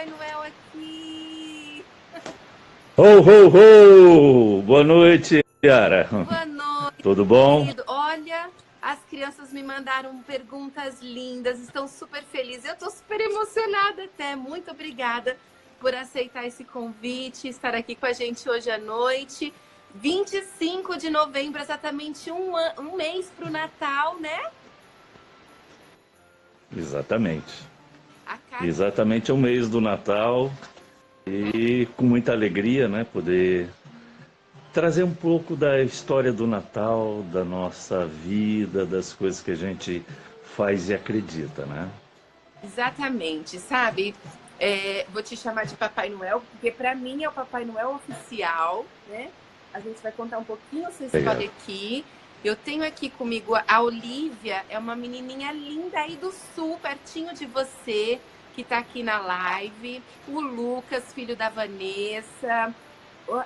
Papai Noel aqui. Ho, ho, ho! Boa noite, Yara. Boa noite, Tudo bom? querido. Olha, as crianças me mandaram perguntas lindas, estão super felizes. Eu estou super emocionada até. Muito obrigada por aceitar esse convite, estar aqui com a gente hoje à noite. 25 de novembro, exatamente um mês para o Natal, né? Exatamente. A cada... Exatamente é o mês do Natal e com muita alegria, né, poder trazer um pouco da história do Natal, da nossa vida, das coisas que a gente faz e acredita, né? Exatamente, sabe? Vou te chamar de Papai Noel, porque para mim é o Papai Noel oficial, né? A gente vai contar um pouquinho a sua Legal. história aqui. Eu tenho aqui comigo a Olivia, é uma menininha linda aí do Sul, pertinho de você, que tá aqui na live. O Lucas, filho da Vanessa.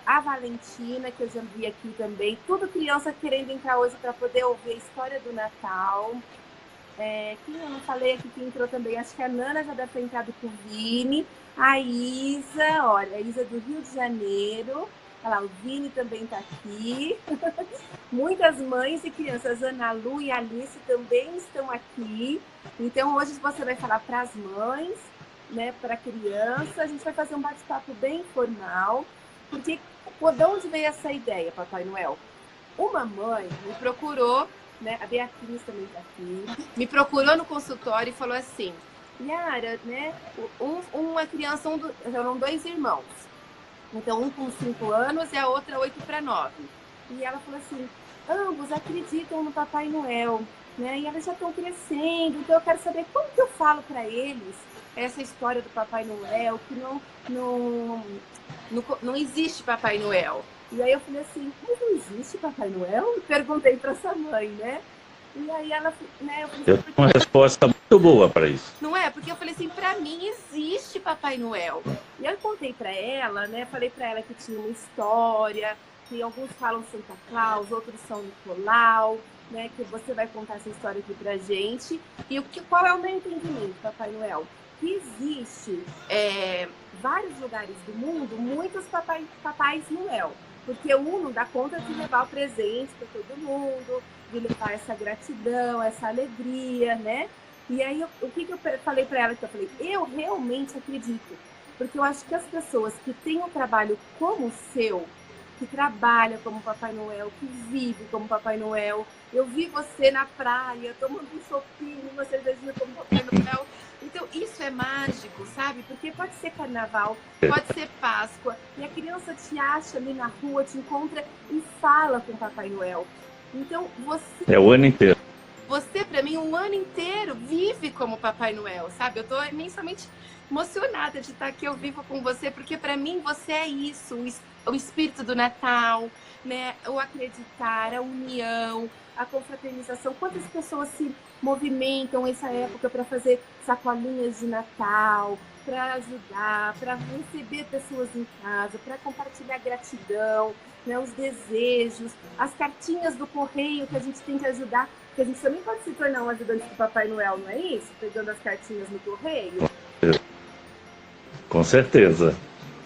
A Valentina, que eu já vi aqui também. Tudo criança querendo entrar hoje para poder ouvir a história do Natal. Quem eu não falei aqui que entrou também, acho que a Nana já deve ter entrado com o Vini. A Isa, olha, a Isa do Rio de Janeiro. Olha lá, o Vini também está aqui. Muitas mães e crianças, Ana Lu e Alice também estão aqui. Então hoje você vai falar para as mães, né, para a criança. A gente vai fazer um bate-papo bem informal. Porque de onde veio essa ideia, Papai Noel? Uma mãe me procurou, né? A Beatriz também está aqui, me procurou no consultório e falou assim: Yara, né? Uma criança, eram dois irmãos, então um com 5 anos e a outra 8 para 9. E ela falou assim: ambos acreditam no Papai Noel, né? E elas já estão crescendo, então eu quero saber como que eu falo para eles essa história do Papai Noel, que não existe Papai Noel. E aí eu falei assim, mas não existe Papai Noel? E perguntei para essa mãe, né? E aí ela, né, eu falei Eu assim, tenho uma resposta muito boa para isso. não é? Porque eu falei assim, para mim existe Papai Noel. E aí eu contei para ela, né? Falei para ela que tinha uma história, que alguns falam Santa Claus, outros são Nicolau, né? Que você vai contar essa história aqui pra gente. E qual é o meu entendimento, Papai Noel? Que existe vários lugares do mundo, muitos papais Noel. Porque um não dá conta de levar o presente para todo mundo, de levar essa gratidão, essa alegria, né? E aí, o que eu falei para ela? Que eu falei, eu realmente acredito. Porque eu acho que as pessoas que têm um trabalho como o seu, que trabalha como Papai Noel, que vive como Papai Noel, eu vi você na praia, tomando um chopinho, uma cervejinha como Papai Noel. Então, isso é mágico, sabe? Porque pode ser carnaval, pode ser Páscoa, e a criança te acha ali na rua, te encontra e fala com Papai Noel. Então, É o ano inteiro. você para mim, um ano inteiro vive como Papai Noel, sabe? Eu estou imensamente emocionada de estar aqui ao vivo com você, porque para mim você é isso, o espírito do Natal, né? O acreditar, a união, a confraternização. Quantas pessoas se movimentam nessa época para fazer sacolinhas de Natal, para ajudar, para receber pessoas em casa, para compartilhar gratidão, né, os desejos, as cartinhas do correio que a gente tem que ajudar, porque a gente também pode se tornar um ajudante do Papai Noel, não é isso? Pegando as cartinhas no correio. Com certeza.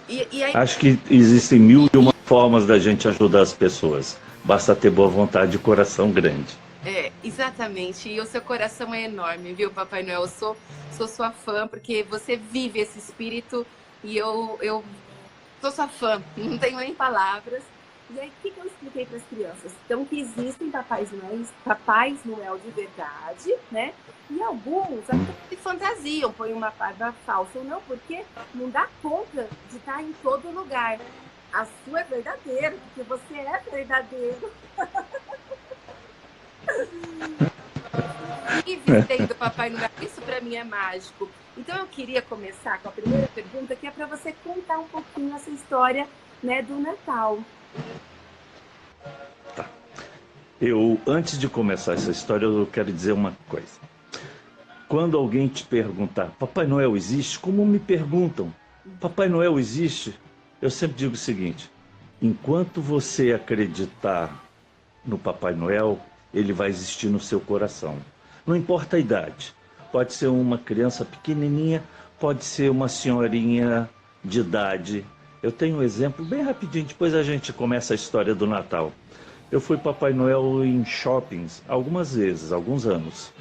E aí, Acho que existem mil e uma formas da gente ajudar as pessoas. Basta ter boa vontade e coração grande. exatamente. E o seu coração é enorme, viu, Papai Noel? Eu sou sua fã, porque você vive esse espírito e eu sou sua fã, não tenho nem palavras. E aí, o que eu expliquei para as crianças? Então, que existem papais Noel de verdade, né? E alguns até se fantasiam, põem uma barba falsa ou não, porque não dá conta de estar em todo lugar. A sua é verdadeira, porque você é verdadeiro. Vive sendo Papai Noel. Isso para mim é mágico. Então eu queria começar com a primeira pergunta, que é para você contar um pouquinho essa história, né, do Natal. Antes de começar essa história, eu quero dizer uma coisa. Quando alguém te perguntar, Papai Noel existe? Como me perguntam, Papai Noel existe? Eu sempre digo o seguinte, enquanto você acreditar no Papai Noel, ele vai existir no seu coração. Não importa a idade. Pode ser uma criança pequenininha, pode ser uma senhorinha de idade. Eu tenho um exemplo bem rapidinho, depois a gente começa a história do Natal. Eu fui Papai Noel em shoppings algumas vezes, alguns anos.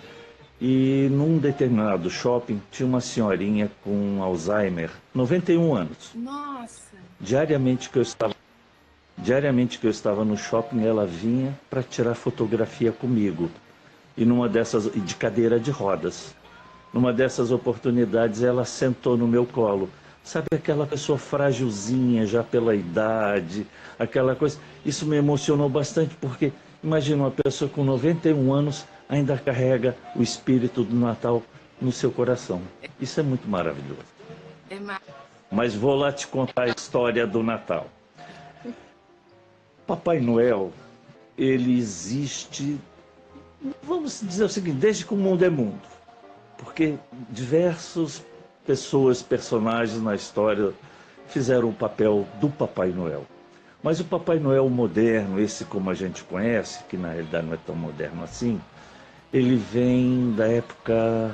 E num determinado shopping tinha uma senhorinha com Alzheimer, 91 anos. Nossa. Diariamente que eu estava no shopping, ela vinha para tirar fotografia comigo. E numa dessas, de cadeira de rodas. Numa dessas oportunidades, ela sentou no meu colo. Sabe aquela pessoa frágilzinha, já pela idade, aquela coisa. Isso me emocionou bastante, porque imagina uma pessoa com 91 anos ainda carrega o espírito do Natal no seu coração. Isso é muito maravilhoso. Mas vou lá te contar a história do Natal. Papai Noel, ele existe, vamos dizer o seguinte, desde que o mundo é mundo. Porque diversas pessoas, personagens na história fizeram o papel do Papai Noel. Mas o Papai Noel moderno, esse como a gente conhece, que na realidade não é tão moderno assim, ele vem da época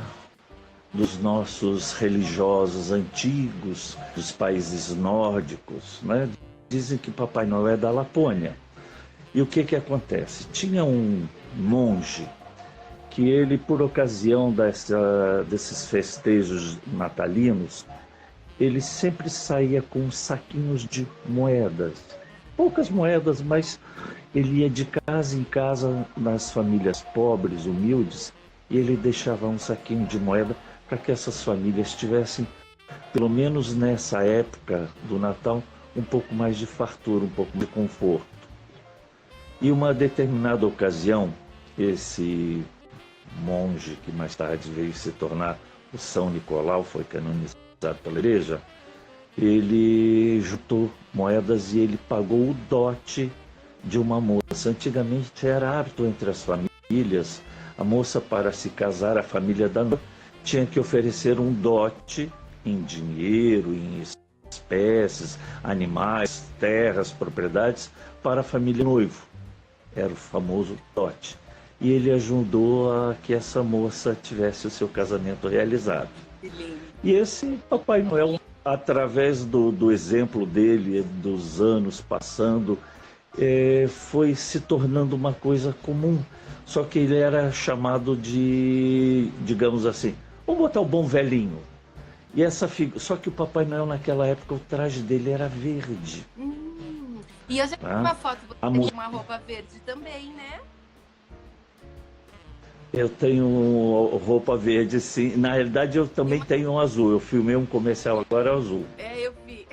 dos nossos religiosos antigos, dos países nórdicos, né? Dizem que Papai Noel é da Lapônia. E o que acontece? Tinha um monge que ele, por ocasião desses festejos natalinos, ele sempre saía com saquinhos de moedas. Poucas moedas, mas ele ia de casa em casa nas famílias pobres, humildes, e ele deixava um saquinho de moeda para que essas famílias tivessem, pelo menos nessa época do Natal, um pouco mais de fartura, um pouco de conforto. E uma determinada ocasião, esse monge, que mais tarde veio se tornar o São Nicolau, foi canonizado pela igreja, ele juntou moedas e ele pagou o dote de uma moça. Antigamente era hábito entre as famílias, a moça, para se casar, a família da noiva tinha que oferecer um dote em dinheiro, em espécies, animais, terras, propriedades, para a família noivo. Era o famoso dote. E ele ajudou a que essa moça tivesse o seu casamento realizado. E esse Papai Noel, através do exemplo dele, dos anos passando, foi se tornando uma coisa comum. Só que ele era chamado de, digamos assim, vamos botar o bom velhinho. E essa figura, só que o Papai Noel naquela época, o traje dele era verde. E eu já vi uma foto você com uma roupa verde também, né? Eu tenho roupa verde, sim. Na realidade, eu também tenho um azul. Eu filmei um comercial agora azul. Eu vi.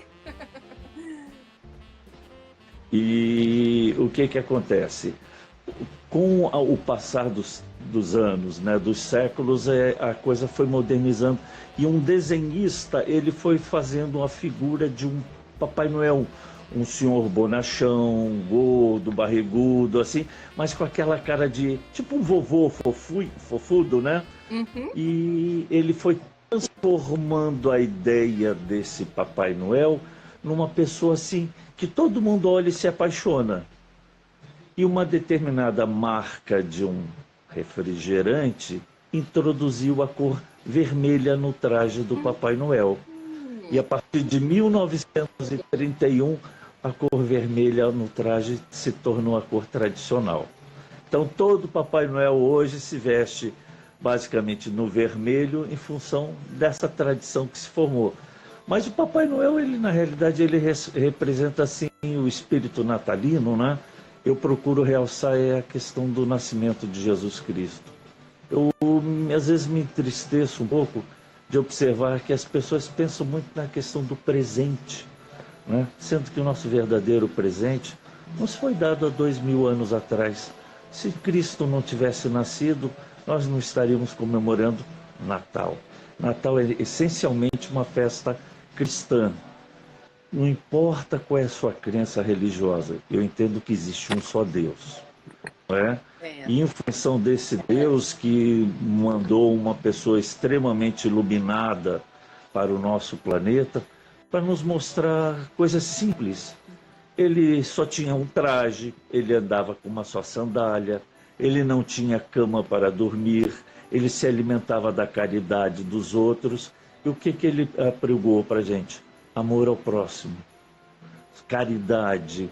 E o que acontece? Com o passar dos anos, né, dos séculos, a coisa foi modernizando. E um desenhista, ele foi fazendo uma figura de um Papai Noel, um senhor bonachão, gordo, barrigudo, assim, mas com aquela cara de, tipo um vovô fofudo, né? Uhum. E ele foi transformando a ideia desse Papai Noel numa pessoa assim, que todo mundo olha e se apaixona. E uma determinada marca de um refrigerante introduziu a cor vermelha no traje do Papai Noel. E a partir de 1931, a cor vermelha no traje se tornou a cor tradicional. Então todo Papai Noel hoje se veste basicamente no vermelho em função dessa tradição que se formou. Mas o Papai Noel, ele na realidade, ele representa assim o espírito natalino, né? Eu procuro realçar a questão do nascimento de Jesus Cristo. Eu às vezes me entristeço um pouco de observar que as pessoas pensam muito na questão do presente, né? Sendo que o nosso verdadeiro presente nos foi dado há 2000 anos atrás. Se Cristo não tivesse nascido, nós não estaríamos comemorando Natal. Natal é essencialmente uma festa cristã. Não importa qual é a sua crença religiosa, eu entendo que existe um só Deus. Não é? E em função desse Deus que mandou uma pessoa extremamente iluminada para o nosso planeta, para nos mostrar coisas simples. Ele só tinha um traje, ele andava com uma só sandália, ele não tinha cama para dormir, ele se alimentava da caridade dos outros E o que ele pregou para a gente? Amor ao próximo, caridade.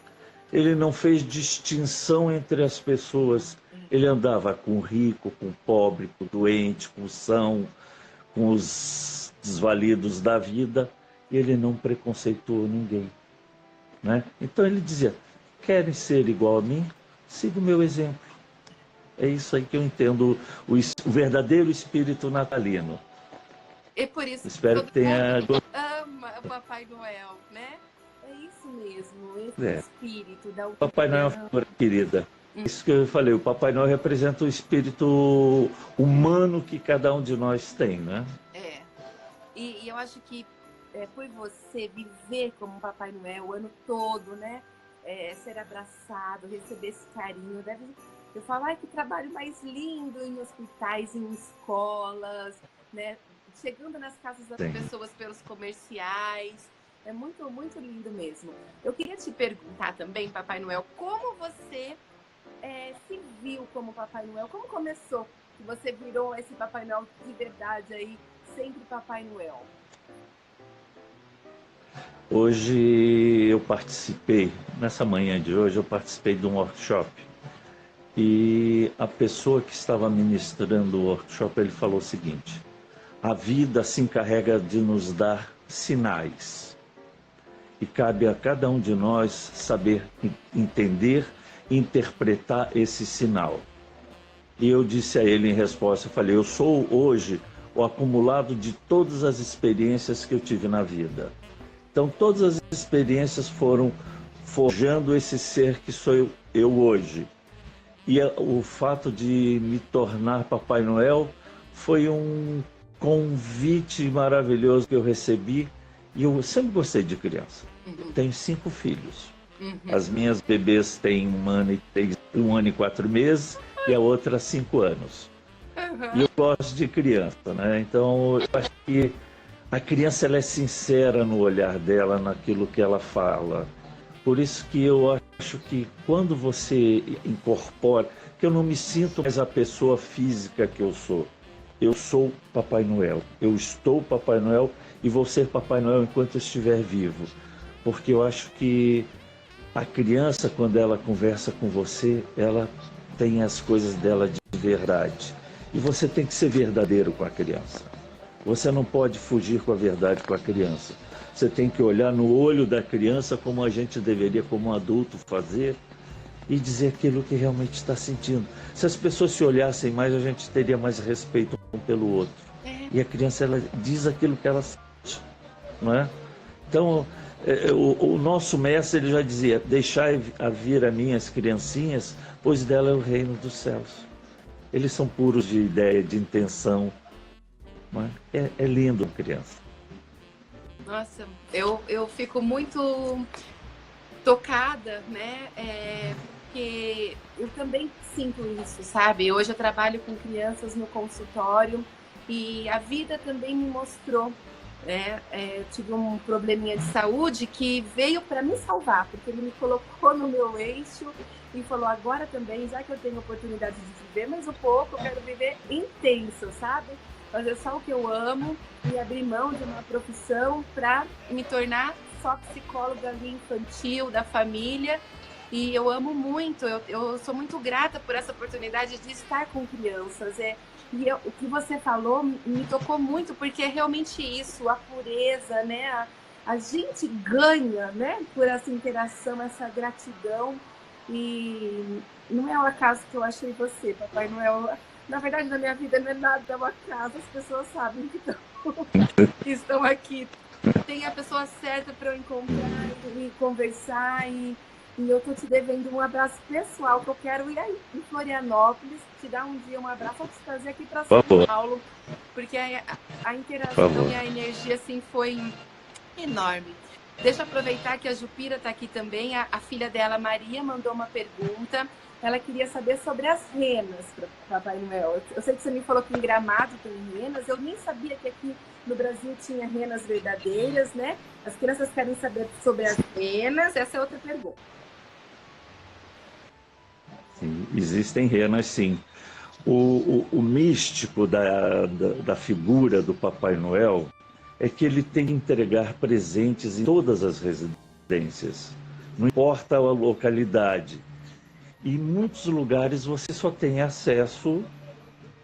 Ele não fez distinção entre as pessoas. Ele andava com o rico, com o pobre, com o doente, com o são, com os desvalidos da vida. E ele não preconceituou ninguém, né? Então ele dizia, querem ser igual a mim? Siga o meu exemplo. É isso aí que eu entendo, o verdadeiro espírito natalino. E por isso Espero que tenha... ama o Papai Noel, né? É isso mesmo, esse É. espírito da Papai Noel é uma figura querida. Isso que eu falei, o Papai Noel representa o espírito humano que cada um de nós tem, né? É. E eu acho que por você viver como Papai Noel o ano todo, né? Ser abraçado, receber esse carinho, deve... Eu falo, ai, que trabalho mais lindo em hospitais, em escolas, né? Chegando nas casas das pessoas pelos comerciais. É muito, muito lindo mesmo. Eu queria te perguntar também, Papai Noel, como você se viu como Papai Noel? Como começou que você virou esse Papai Noel de verdade aí, sempre Papai Noel? Hoje eu participei, nessa manhã de hoje, eu participei de um workshop. E a pessoa que estava ministrando o workshop, ele falou o seguinte: a vida se encarrega de nos dar sinais. E cabe a cada um de nós saber entender e interpretar esse sinal. E eu disse a ele em resposta, eu falei, eu sou hoje o acumulado de todas as experiências que eu tive na vida. Então todas as experiências foram forjando esse ser que sou eu hoje. E o fato de me tornar Papai Noel foi um convite maravilhoso que eu recebi. E eu sempre gostei de criança. Eu tenho 5 filhos. As minhas bebês têm 1 ano e 4 meses e a outra 5 anos. E eu gosto de criança, né? Então eu acho que a criança ela é sincera no olhar dela, naquilo que ela fala. Por isso que eu acho que quando você incorpora, que eu não me sinto mais a pessoa física que eu sou. Eu sou Papai Noel. Eu estou Papai Noel e vou ser Papai Noel enquanto eu estiver vivo. Porque eu acho que a criança, quando ela conversa com você, ela tem as coisas dela de verdade. E você tem que ser verdadeiro com a criança. Você não pode fugir com a verdade com a criança. Você tem que olhar no olho da criança como a gente deveria, como um adulto, fazer e dizer aquilo que realmente está sentindo. Se as pessoas se olhassem mais, a gente teria mais respeito um pelo outro. E a criança, ela diz aquilo que ela sente, não é? Então, o nosso mestre, ele já dizia, deixai vir a mim as criancinhas, pois dela é o reino dos céus. Eles são puros de ideia, de intenção. Não é? É lindo a criança. Nossa, eu fico muito tocada, né? Porque eu também sinto isso, sabe? Hoje eu trabalho com crianças no consultório e a vida também me mostrou, né? Eu tive um probleminha de saúde que veio para me salvar, porque ele me colocou no meu eixo e falou, agora também, já que eu tenho oportunidade de viver mais um pouco, eu quero viver intenso, sabe? Fazer só o que eu amo e abrir mão de uma profissão para me tornar só psicóloga ali infantil, da família. E eu amo muito, eu sou muito grata por essa oportunidade de estar com crianças. O que você falou me tocou muito, porque é realmente isso, a pureza, né? A gente ganha, né? Por essa interação, essa gratidão. E não é um acaso que eu achei você, Papai Noel. Na verdade, na minha vida não é nada, é um acaso. As pessoas sabem que estão aqui. Tem a pessoa certa para eu encontrar e conversar. E eu tô te devendo um abraço pessoal, que eu quero ir aí em Florianópolis, te dar um dia um abraço, vou te trazer aqui para São Paulo, porque a interação e a energia assim foi enorme. Deixa eu aproveitar que a Jupira está aqui também, a filha dela, Maria, mandou uma pergunta. Ela queria saber sobre as renas para Papai Noel. Eu sei que você me falou que em Gramado tem renas, eu nem sabia que aqui no Brasil tinha renas verdadeiras, né? As crianças querem saber sobre as renas, essa é outra pergunta. Sim, existem renas, sim. O místico da figura do Papai Noel, é que ele tem que entregar presentes em todas as residências, não importa a localidade. E em muitos lugares você só tem acesso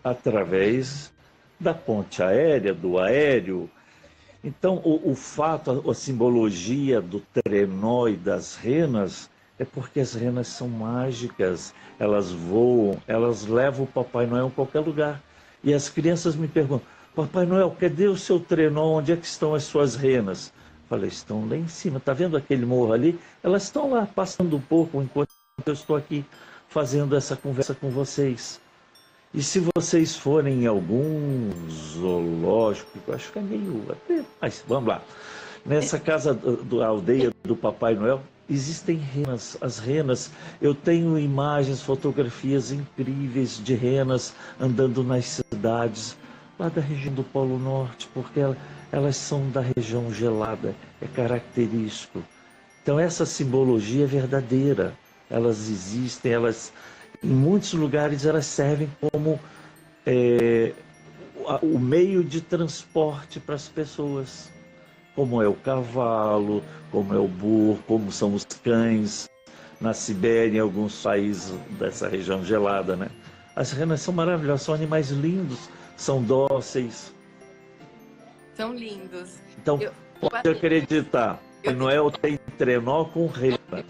através da ponte aérea, do aéreo. Então, o fato, a simbologia do trenó e das renas é porque as renas são mágicas, elas voam, elas levam o Papai Noel em qualquer lugar. E as crianças me perguntam, Papai Noel, cadê o seu trenó? Onde é que estão as suas renas? Eu falei, estão lá em cima, está vendo aquele morro ali? Elas estão lá, passando um pouco enquanto eu estou aqui fazendo essa conversa com vocês. E se vocês forem em algum zoológico, eu acho que é meio... Mas vamos lá. Nessa casa da aldeia do Papai Noel, existem renas. As renas, eu tenho imagens, fotografias incríveis de renas andando nas cidades, lá da região do Polo Norte, porque elas são da região gelada, é característico. Então essa simbologia é verdadeira. Elas existem, em muitos lugares elas servem como o meio de transporte para as pessoas, como é o cavalo, como é o burro, como são os cães, na Sibéria, em alguns países dessa região gelada, né? As renas são maravilhosas, são animais lindos, são dóceis. São lindos. Então, pode acreditar, Noel tem trenó com rena.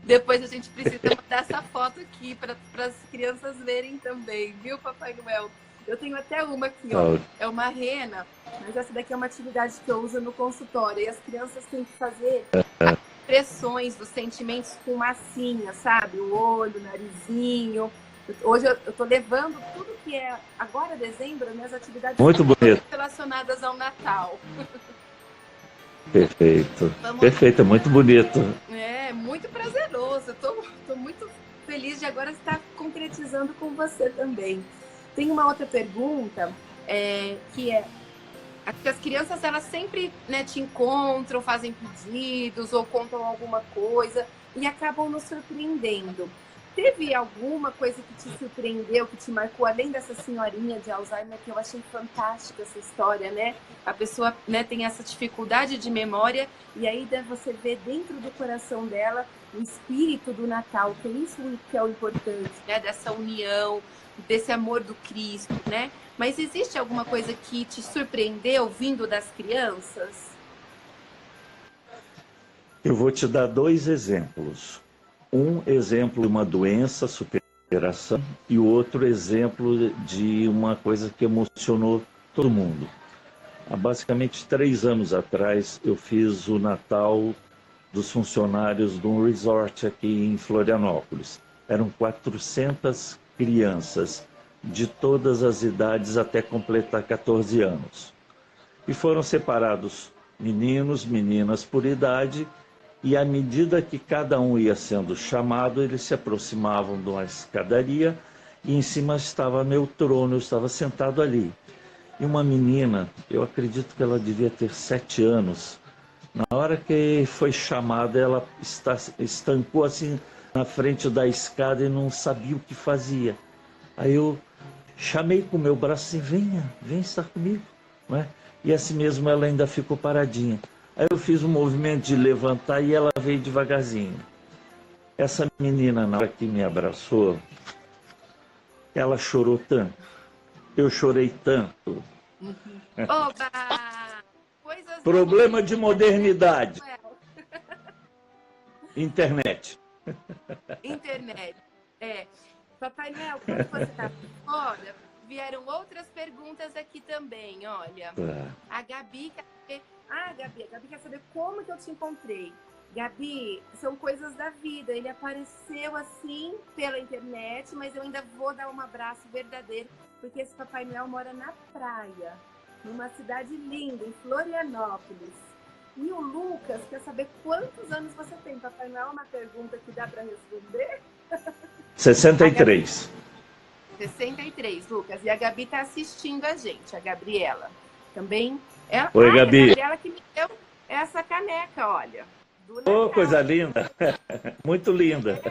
Depois a gente precisa mandar essa foto aqui para as crianças verem também, viu, Papai Noel? Eu tenho até uma aqui, ó. É uma rena, mas essa daqui é uma atividade que eu uso no consultório. E as crianças têm que fazer expressões dos sentimentos com massinha, sabe? O olho, o narizinho. Hoje eu tô levando tudo que é agora dezembro, minhas atividades muito bonito, relacionadas ao Natal. Perfeito. Perfeito, é muito bonito. É, muito prazeroso. Eu tô muito feliz de agora estar concretizando com você também. Tem uma outra pergunta, que é... As crianças, elas sempre, né, te encontram, fazem pedidos ou contam alguma coisa e acabam nos surpreendendo. Teve alguma coisa que te surpreendeu, que te marcou, além dessa senhorinha de Alzheimer, que eu achei fantástica essa história, né? A pessoa, né, tem essa dificuldade de memória e aí você vê dentro do coração dela o espírito do Natal, que é isso que é o importante, né? Dessa união, desse amor do Cristo, né? Mas existe alguma coisa que te surpreendeu vindo das crianças? Eu vou te dar 2 exemplos. Um exemplo de uma doença, superação, e o outro exemplo de uma coisa que emocionou todo mundo. Há basicamente 3 anos atrás, eu fiz o Natal dos funcionários de um resort aqui em Florianópolis. Eram 400 crianças de todas as idades até completar 14 anos. E foram separados meninos, meninas por idade, e à medida que cada um ia sendo chamado, eles se aproximavam de uma escadaria e em cima estava meu trono, eu estava sentado ali. E uma menina, eu acredito que ela devia ter 7 anos, na hora que foi chamada, ela estancou assim na frente da escada e não sabia o que fazia. Aí eu chamei com o meu braço assim, venha estar comigo, não é? E assim mesmo ela ainda ficou paradinha. Aí eu fiz um movimento de levantar e ela veio devagarzinho. Essa menina, na hora que me abraçou, ela chorou tanto. Eu chorei tanto. Oba! Problema de modernidade. Internet. Internet. Papai Noel, quando você está fora, vieram outras perguntas aqui também, olha. A Gabi quer saber como que eu te encontrei. Gabi, são coisas da vida. Ele apareceu assim pela internet, mas eu ainda vou dar um abraço verdadeiro, porque esse Papai Noel mora na praia, numa cidade linda, em Florianópolis. E o Lucas quer saber quantos anos você tem. Papai Noel é uma pergunta que dá para responder? 63. 63, Lucas. E a Gabi está assistindo a gente, a Gabriela. Também. Oi, Gabi. A Gabriela que me deu essa caneca, olha. Oh, coisa linda. Muito linda.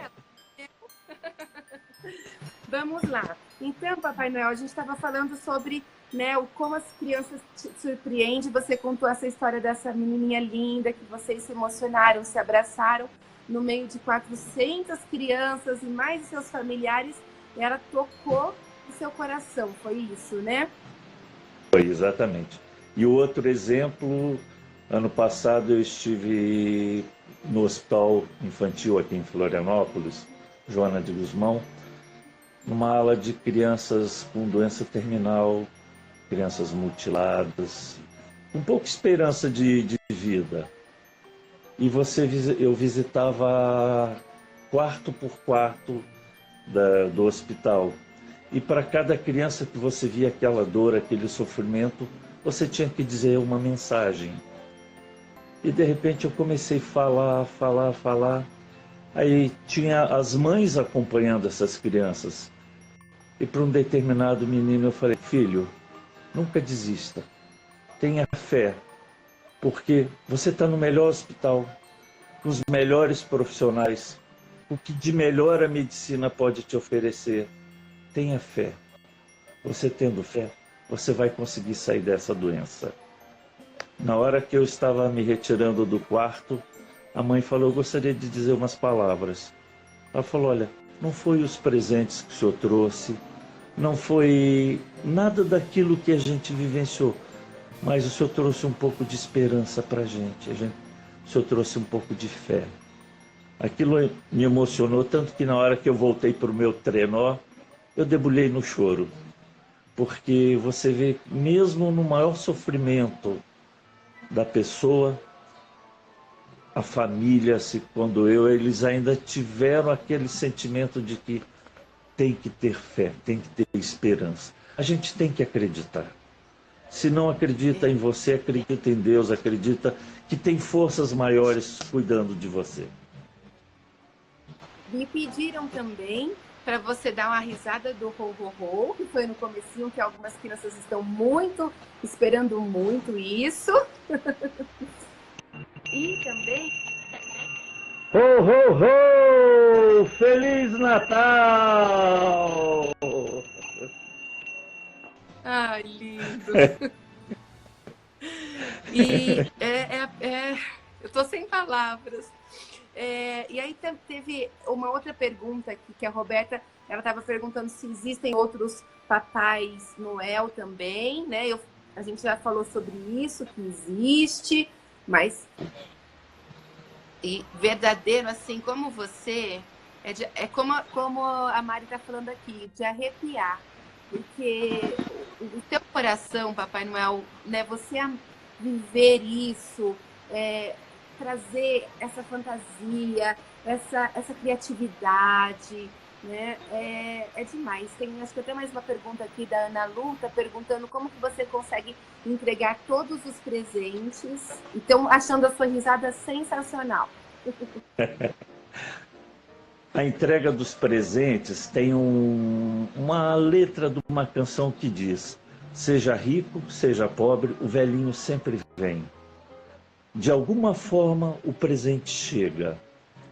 Vamos lá. Então, Papai Noel, a gente estava falando sobre né? O como as crianças te surpreendem. Você contou essa história dessa menininha linda, que vocês se emocionaram, se abraçaram no meio de 400 crianças e mais seus familiares. Ela tocou o seu coração, foi isso, né? Foi, exatamente. E o outro exemplo, ano passado eu estive no Hospital Infantil aqui em Florianópolis, Joana de Guzmão, numa ala de crianças com doença terminal, crianças mutiladas, com pouca esperança de vida. E eu visitava quarto por quarto do hospital. E para cada criança que você via aquela dor, aquele sofrimento, você tinha que dizer uma mensagem. E de repente eu comecei a falar. Aí tinha as mães acompanhando essas crianças. E para um determinado menino eu falei: filho, nunca desista, tenha fé, porque você está no melhor hospital, com os melhores profissionais, o que de melhor a medicina pode te oferecer. Tenha fé. Você tendo fé, você vai conseguir sair dessa doença. Na hora que eu estava me retirando do quarto, a mãe falou: eu gostaria de dizer umas palavras. Ela falou: olha, não foi os presentes que o senhor trouxe, não foi nada daquilo que a gente vivenciou, mas o senhor trouxe um pouco de esperança para a gente. O senhor trouxe um pouco de fé. Aquilo me emocionou tanto que na hora que eu voltei para o meu trenó, eu debulhei no choro. Porque você vê, mesmo no maior sofrimento da pessoa, a família se condoeu, eles ainda tiveram aquele sentimento de que tem que ter fé, tem que ter esperança. A gente tem que acreditar. Se não acredita em você, acredita em Deus, acredita que tem forças maiores cuidando de você. Me pediram também para você dar uma risada do ho, ho, ho, que foi no comecinho, que algumas crianças estão esperando muito isso. E também... Ho, ho, ho! Feliz Natal! Ai, lindo! E eu tô sem palavras. E aí teve uma outra pergunta aqui, que a Roberta, ela estava perguntando se existem outros papais Noel também, né? A gente já falou sobre isso, que existe, mas verdadeiro, assim, como você, como a Mari está falando aqui, de arrepiar, porque o teu coração, Papai Noel, né? Você viver isso, trazer essa fantasia, essa criatividade, né? É demais. Acho que até mais uma pergunta aqui da Ana Lu, tá perguntando como que você consegue entregar todos os presentes. Então, achando a sua risada sensacional. A entrega dos presentes tem uma letra de uma canção que diz: seja rico, seja pobre, o velhinho sempre vem. De alguma forma o presente chega.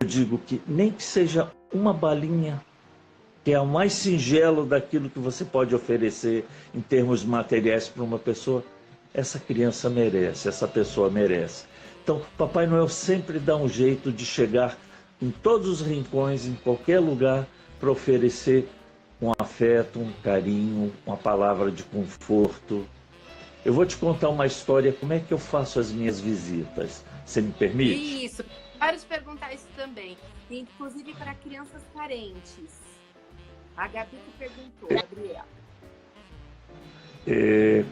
Eu digo que nem que seja uma balinha, que é o mais singelo daquilo que você pode oferecer em termos materiais para uma pessoa, essa criança merece, essa pessoa merece. Então, Papai Noel sempre dá um jeito de chegar em todos os rincões, em qualquer lugar, para oferecer um afeto, um carinho, uma palavra de conforto. Eu vou te contar uma história, como é que eu faço as minhas visitas. Você me permite? Isso, para te perguntar isso também. Inclusive para crianças carentes. A Gabi que perguntou, Gabriela.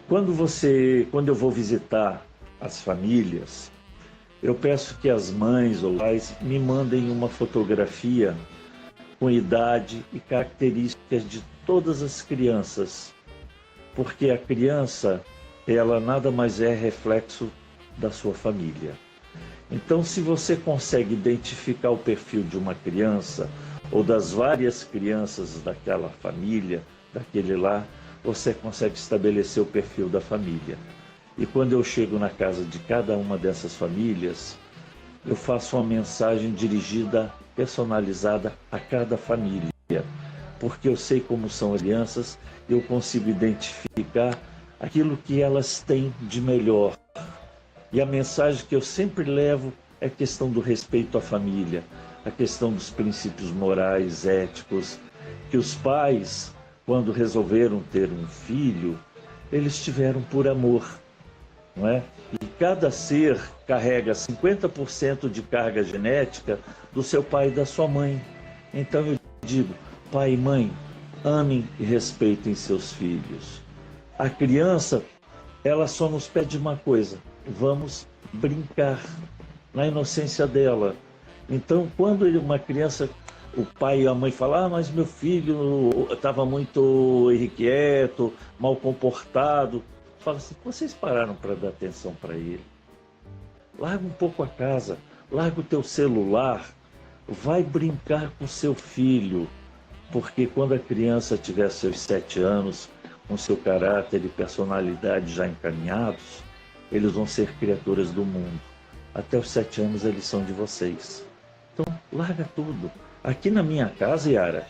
Quando eu vou visitar as famílias, eu peço que as mães ou pais me mandem uma fotografia com idade e características de todas as crianças, porque a criança, ela nada mais é reflexo da sua família. Então, se você consegue identificar o perfil de uma criança ou das várias crianças daquela família, daquele lar, você consegue estabelecer o perfil da família. E quando eu chego na casa de cada uma dessas famílias, eu faço uma mensagem dirigida, personalizada a cada família, porque eu sei como são as crianças, eu consigo identificar aquilo que elas têm de melhor. E a mensagem que eu sempre levo é a questão do respeito à família, a questão dos princípios morais, éticos, que os pais, quando resolveram ter um filho, eles tiveram por amor, não é? E cada ser carrega 50% de carga genética do seu pai e da sua mãe. Então eu digo, pai e mãe, amem e respeitem seus filhos. A criança, ela só nos pede uma coisa, vamos brincar na inocência dela. Então, quando uma criança, o pai e a mãe falam, mas meu filho estava muito irrequieto, mal comportado, fala assim, vocês pararam para dar atenção para ele? Larga um pouco a casa, larga o teu celular, vai brincar com seu filho, porque quando a criança tiver seus 7 anos, com seu caráter e personalidade já encaminhados, eles vão ser criaturas do mundo. Até os 7 anos eles são de vocês. Então, larga tudo. Aqui na minha casa, Yara,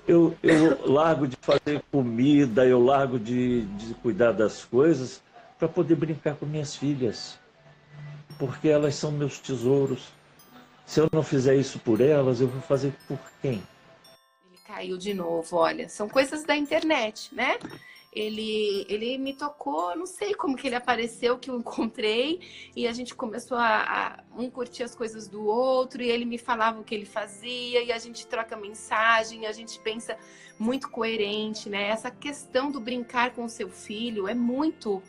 eu largo de fazer comida, eu largo de cuidar das coisas para poder brincar com minhas filhas. Porque elas são meus tesouros. Se eu não fizer isso por elas, eu vou fazer por quem? Ele caiu de novo, olha. São coisas da internet, né? Ele me tocou, não sei como que ele apareceu, que eu encontrei, e a gente começou um curtir as coisas do outro, e ele me falava o que ele fazia, e a gente troca mensagem, a gente pensa muito coerente, né? Essa questão do brincar com o seu filho é muito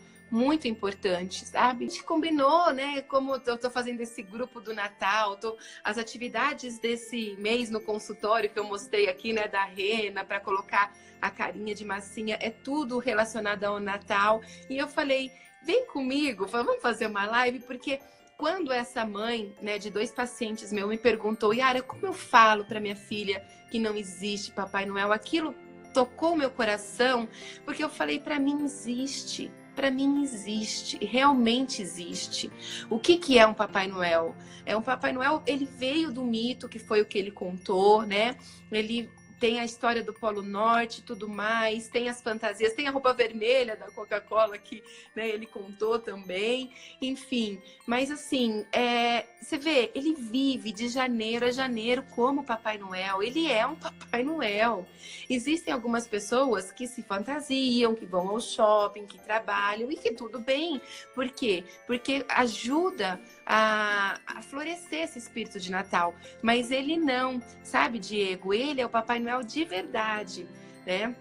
importante, sabe? A gente combinou, né? Como eu tô fazendo esse grupo do Natal, as atividades desse mês no consultório que eu mostrei aqui, né? Da Rena, para colocar a carinha de massinha, é tudo relacionado ao Natal. E eu falei, vem comigo, vamos fazer uma live, porque quando essa mãe, né, de 2 pacientes meus me perguntou, Yara, como eu falo para minha filha que não existe Papai Noel? Aquilo tocou meu coração, porque eu falei, para mim existe. Para mim existe, realmente existe. O que é um Papai Noel? É um Papai Noel, ele veio do mito, que foi o que ele contou, né? Ele tem a história do Polo Norte e tudo mais, tem as fantasias, tem a roupa vermelha da Coca-Cola que, né, ele contou também, enfim. Mas assim, você vê, ele vive de janeiro a janeiro como Papai Noel, ele é um Papai Noel. Existem algumas pessoas que se fantasiam, que vão ao shopping, que trabalham e que tudo bem. Por quê? Porque ajuda a florescer esse espírito de Natal. Mas ele não, sabe, Diego? Ele é o Papai Noel de verdade, né?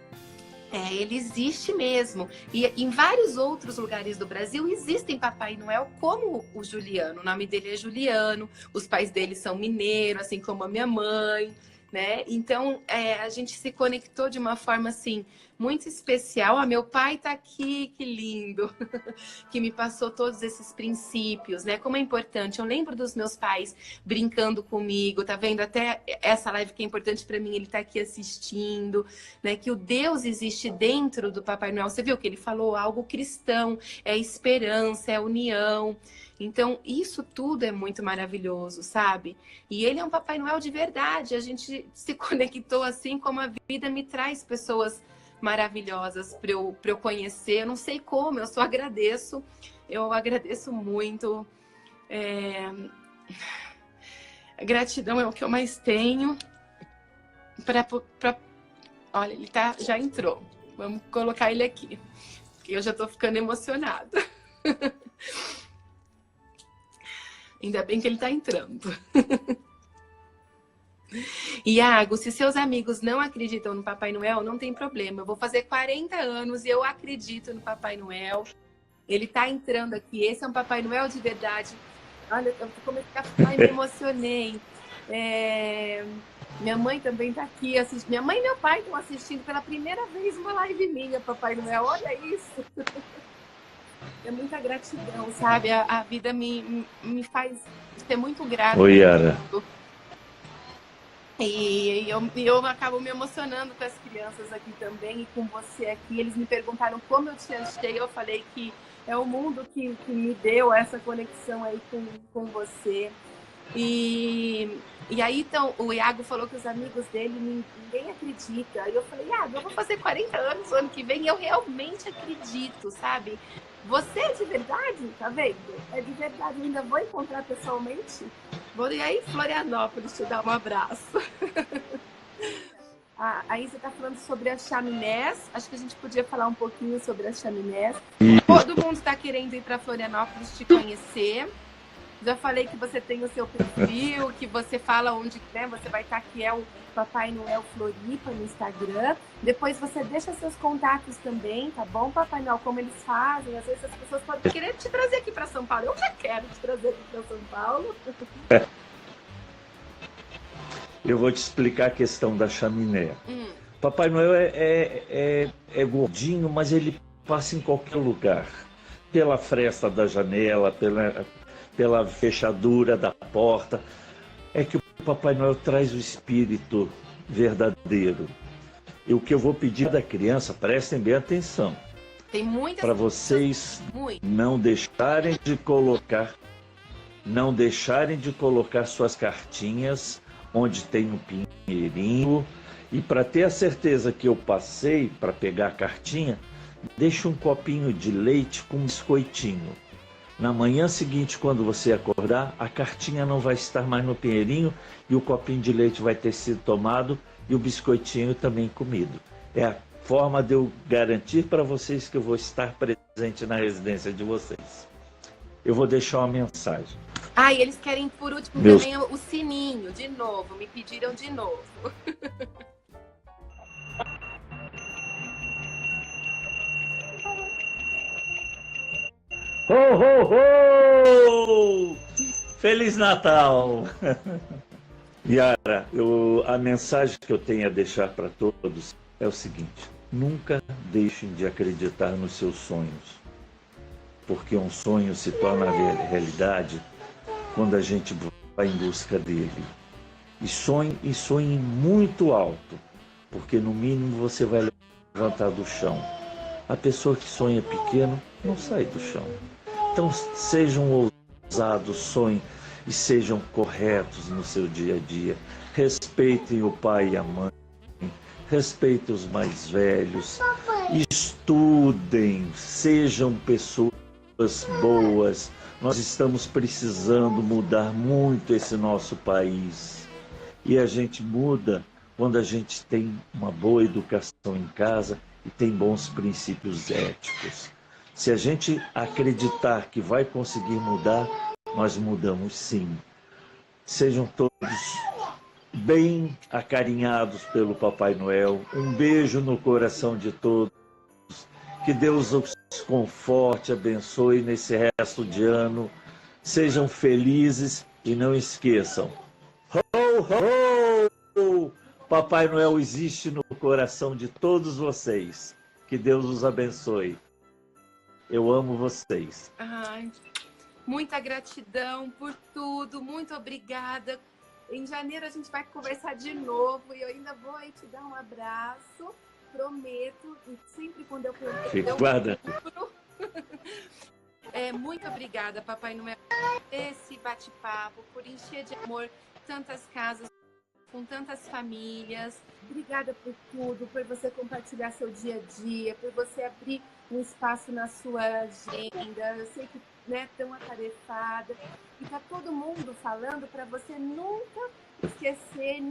Ele existe mesmo. E em vários outros lugares do Brasil existem Papai Noel como o Juliano. O nome dele é Juliano, os pais dele são mineiros, assim como a minha mãe, né? Então, a gente se conectou de uma forma, assim, muito especial. Ah, meu pai tá aqui, que lindo, que me passou todos esses princípios, né? Como é importante. Eu lembro dos meus pais brincando comigo, tá vendo? Até essa live que é importante para mim, ele tá aqui assistindo, né? Que o Deus existe dentro do Papai Noel. Você viu que ele falou algo cristão, é esperança, é união. Então, isso tudo é muito maravilhoso, sabe? E ele é um Papai Noel de verdade. A gente se conectou assim como a vida me traz pessoas maravilhosas para eu conhecer. Eu não sei como, eu só agradeço. Eu agradeço muito. A gratidão é o que eu mais tenho. Olha, ele já entrou. Vamos colocar ele aqui. Porque eu já estou ficando emocionada. Ainda bem que ele está entrando. Iago, se seus amigos não acreditam no Papai Noel, não tem problema. Eu vou fazer 40 anos e eu acredito no Papai Noel. Ele está entrando aqui. Esse é um Papai Noel de verdade. Olha, eu comecei a falar e me emocionei. Minha mãe também está aqui assistindo. Minha mãe e meu pai estão assistindo pela primeira vez uma live minha, Papai Noel. Olha isso. É muita gratidão, sabe? A vida me faz ser muito grata. Oi, Yara. E eu acabo me emocionando com as crianças aqui também e com você aqui. Eles me perguntaram como eu te achei. Eu falei que é o mundo que me deu essa conexão aí com você. E E aí, então, o Iago falou que os amigos dele, ninguém acredita. Aí eu falei, Iago, eu vou fazer 40 anos o ano que vem e eu realmente acredito, sabe? Você é de verdade, tá vendo? É de verdade, eu ainda vou encontrar pessoalmente. Vou ir aí em Florianópolis te dar um abraço. Aí você tá falando sobre as chaminés. Acho que a gente podia falar um pouquinho sobre as chaminés. Todo mundo está querendo ir para Florianópolis te conhecer. Já falei que você tem o seu perfil, que você fala onde, né, você vai estar, que é o Papai Noel Floripa no Instagram. Depois você deixa seus contatos também, tá bom, Papai Noel? Como eles fazem. Às vezes as pessoas podem querer te trazer aqui para São Paulo. Eu já quero te trazer aqui para São Paulo. Eu vou te explicar a questão da chaminé. Papai Noel é gordinho, mas ele passa em qualquer lugar. Pela fresta da janela, pela fechadura da porta. É que o Papai Noel traz o espírito verdadeiro. E o que eu vou pedir da criança, prestem bem atenção. Tem muitas para vocês não deixarem de colocar suas cartinhas onde tem um pinheirinho. E para ter a certeza que eu passei para pegar a cartinha, deixe um copinho de leite com um biscoitinho. Na manhã seguinte, quando você acordar, a cartinha não vai estar mais no pinheirinho e o copinho de leite vai ter sido tomado e o biscoitinho também comido. É a forma de eu garantir para vocês que eu vou estar presente na residência de vocês. Eu vou deixar uma mensagem. E eles querem, por último, também o sininho, de novo. Me pediram de novo. Ho, ho, ho! Feliz Natal! Yara, a mensagem que eu tenho a deixar para todos é o seguinte: nunca deixem de acreditar nos seus sonhos, porque um sonho se torna realidade quando a gente vai em busca dele. E sonhe muito alto, porque no mínimo você vai levantar do chão. A pessoa que sonha pequeno não sai do chão. Então sejam ousados, sonhem e sejam corretos no seu dia a dia. Respeitem o pai e a mãe, respeitem os mais velhos, estudem, sejam pessoas boas. Nós estamos precisando mudar muito esse nosso país. E a gente muda quando a gente tem uma boa educação em casa e tem bons princípios éticos. Se a gente acreditar que vai conseguir mudar, nós mudamos sim. Sejam todos bem acarinhados pelo Papai Noel. Um beijo no coração de todos. Que Deus os conforte, abençoe nesse resto de ano. Sejam felizes e não esqueçam. Ho, ho! Papai Noel existe no coração de todos vocês. Que Deus os abençoe. Eu amo vocês. Muita gratidão por tudo. Muito obrigada. Em janeiro a gente vai conversar de novo e eu ainda vou aí te dar um abraço. Prometo. E sempre quando eu prometo, guarda. Muito obrigada, Papai Noel, por esse bate-papo, por encher de amor tantas casas, com tantas famílias. Obrigada por tudo, por você compartilhar seu dia a dia, por você abrir um espaço na sua agenda. Eu sei que tão atarefada. E tá todo mundo falando para você nunca esquecer,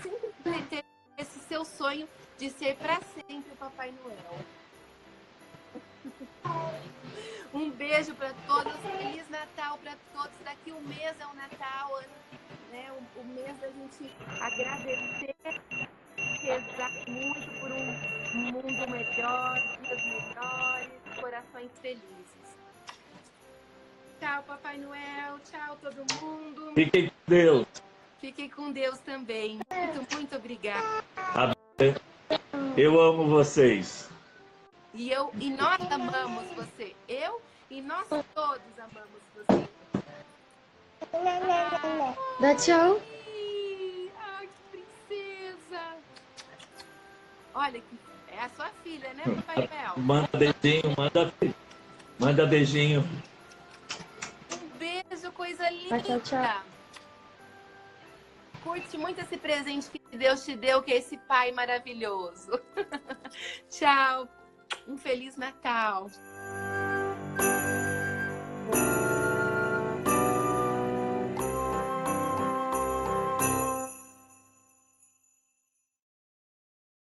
sempre ter esse seu sonho de ser para sempre o Papai Noel. Um beijo para todos, Feliz Natal para todos. Daqui um mês é o Natal, o mês da gente agradecer, rezar muito por um mundo melhor, dias melhores, corações felizes. Tchau, Papai Noel, tchau todo mundo. Fiquem com Deus. Fiquem com Deus também. Muito obrigada. Eu amo vocês. E nós amamos você. Eu e nós todos amamos você. Dá tchau. Ai, que princesa. Olha, é a sua filha, né, Papai Noel? Manda beijinho, manda beijinho. Um beijo, coisa linda. Tchau, tchau. Curte muito esse presente que Deus te deu, que é esse pai maravilhoso. Tchau. Um Feliz Natal.